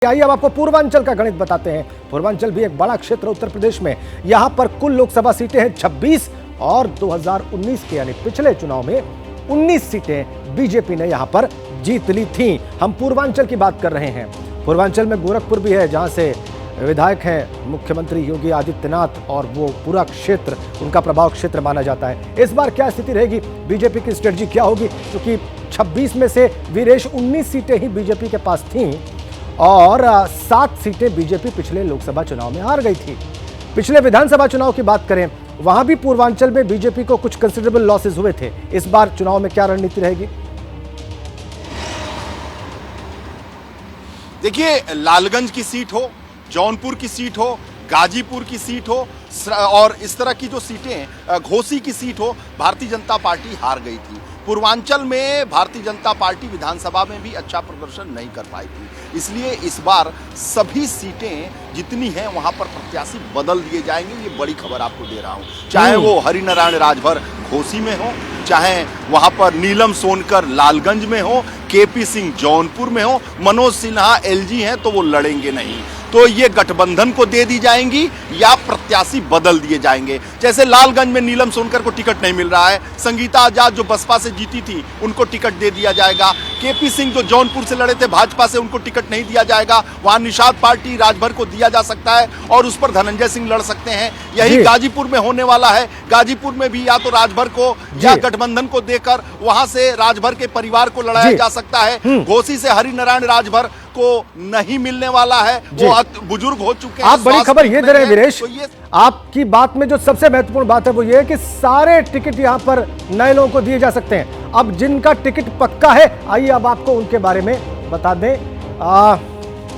आइए अब आपको पूर्वांचल का गणित बताते हैं। पूर्वांचल भी एक बड़ा क्षेत्र उत्तर प्रदेश में। यहां पर कुल लोकसभा सीटें हैं 26 और 2019 के यानी पिछले चुनाव में 19 सीटें बीजेपी ने यहां पर जीत ली थीं। हम पूर्वांचल की बात कर रहे हैं। पूर्वांचल में गोरखपुर भी है, जहां से विधायक हैं मुख्यमंत्री योगी आदित्यनाथ, और वो पूरा क्षेत्र उनका प्रभाव क्षेत्र माना जाता है। इस बार क्या स्थिति रहेगी, बीजेपी की स्ट्रेटजी क्या होगी, क्योंकि 26 में से वीरेश 19 सीटें ही बीजेपी के पास थीं और 7 सीटें बीजेपी पिछले लोकसभा चुनाव में हार गई थी। पिछले विधानसभा चुनाव की बात करें, वहां भी पूर्वांचल में बीजेपी को कुछ कंसिडरेबल लॉसेस हुए थे। इस बार चुनाव में क्या रणनीति रहेगी? देखिए, लालगंज की सीट हो, जौनपुर की सीट हो, गाजीपुर की सीट हो और इस तरह की जो सीटें, घोसी की सीट हो, भारतीय जनता पार्टी हार गई थी। पूर्वांचल में भारतीय जनता पार्टी विधानसभा में भी अच्छा प्रदर्शन नहीं कर पाई थी, इसलिए इस बार सभी सीटें जितनी हैं वहां पर प्रत्याशी बदल दिए जाएंगे। ये बड़ी खबर आपको दे रहा हूं। चाहे वो हरिनारायण राजभर घोसी में हो, चाहे वहां पर नीलम सोनकर लालगंज में हो, केपी सिंह जौनपुर में हो, मनोज सिन्हा एलजी हैं तो वो लड़ेंगे नहीं। तो ये गठबंधन को दे दी जाएंगी या प्रत्याशी बदल दिए जाएंगे। जैसे लालगंज में नीलम सोनकर को टिकट नहीं मिल रहा है, संगीता आजाद जो बसपा से जीती थी उनको टिकट दे दिया जाएगा। केपी सिंह जो जौनपुर से लड़े थे भाजपा से, उनको टिकट नहीं दिया जाएगा। वहां निषाद पार्टी राजभर को दिया जा सकता है और उस पर धनंजय सिंह लड़ सकते हैं। यही गाजीपुर में होने वाला है। गाजीपुर में भी या तो राजभर को या गठबंधन को देकर वहां से राजभर के परिवार को लड़ाया जा सकता है। घोसी से हरिनारायण राजभर को नहीं मिलने वाला है, वो बुजुर्ग हो चुके हैं। आप बड़ी खबर ये दे रहे हैं वीरेश। तो आपकी बात में जो सबसे महत्वपूर्ण बात है वो ये है कि सारे टिकट यहां पर नए लोगों को दिए जा सकते हैं। अब जिनका टिकट पक्का है, आइए अब आपको उनके बारे में बता दें।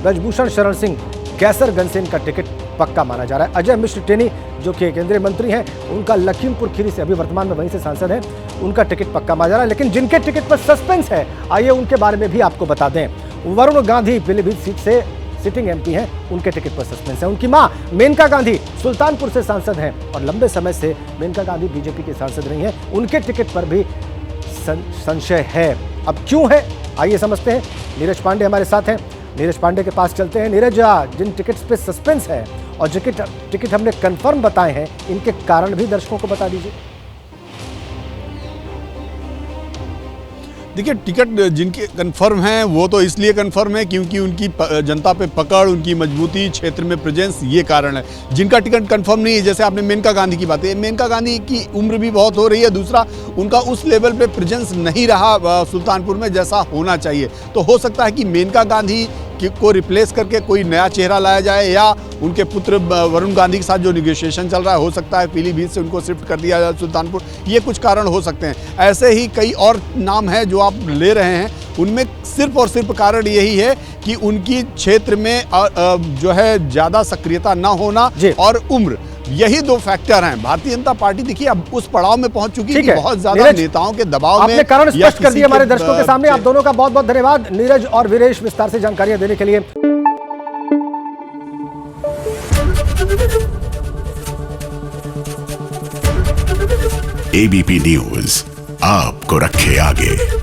ब्रजभूषण शरण सिंह कैसरगंज से इनका टिकट पक्का माना जा रहा है। अजय मिश्र टेनी जो कि केंद्रीय मंत्री हैं, उनका लखीमपुर खीरी से, अभी वर्तमान में वहीं से सांसद हैं, उनका टिकट पक्का माना जा रहा है। लेकिन जिनके टिकट पर सस्पेंस है, आइए उनके बारे में भी आपको बता दें। वरुण गांधी पीलीभीत सीट से सिटिंग एमपी हैं, उनके टिकट पर सस्पेंस है। उनकी मां मेनका गांधी सुल्तानपुर से सांसद हैं और लंबे समय से मेनका गांधी बीजेपी के सांसद रही हैं, उनके टिकट पर भी संशय है। अब क्यों है, आइए समझते हैं। नीरज पांडे हमारे साथ हैं, नीरज पांडे के पास चलते हैं। नीरज, जिन टिकट्स पे सस्पेंस है और टिकट हमने कंफर्म बताए हैं, इनके कारण भी दर्शकों को बता दीजिए। देखिए, टिकट जिनके कंफर्म हैं वो तो इसलिए कंफर्म है क्योंकि उनकी जनता पे पकड़, उनकी मजबूती, क्षेत्र में प्रेजेंस, ये कारण है। जिनका टिकट कंफर्म नहीं है, जैसे आपने मेनका गांधी की बात है, मेनका गांधी की उम्र भी बहुत हो रही है, दूसरा उनका उस लेवल पे प्रेजेंस नहीं रहा सुल्तानपुर में जैसा होना चाहिए। तो हो सकता है कि मेनका गांधी को रिप्लेस करके कोई नया चेहरा लाया जाए, या उनके पुत्र वरुण गांधी के साथ जो निगोशिएशन चल रहा है, हो सकता है पीलीभीत से उनको शिफ्ट कर दिया जाए सुल्तानपुर। ये कुछ कारण हो सकते हैं। ऐसे ही कई और नाम हैं जो आप ले रहे हैं, उनमें सिर्फ और सिर्फ कारण यही है कि उनकी क्षेत्र में जो है ज़्यादा सक्रियता ना होना और उम्र, यही दो फैक्टर हैं। भारतीय जनता पार्टी देखिए अब उस पड़ाव में पहुंच चुकी है कि बहुत ज्यादा नेताओं के दबाव में। आपने कारण स्पष्ट कर दिया हमारे दर्शकों के सामने। आप दोनों का बहुत बहुत धन्यवाद, नीरज और वीरेश, विस्तार से जानकारियां देने के लिए। एबीपी न्यूज आपको रखे आगे।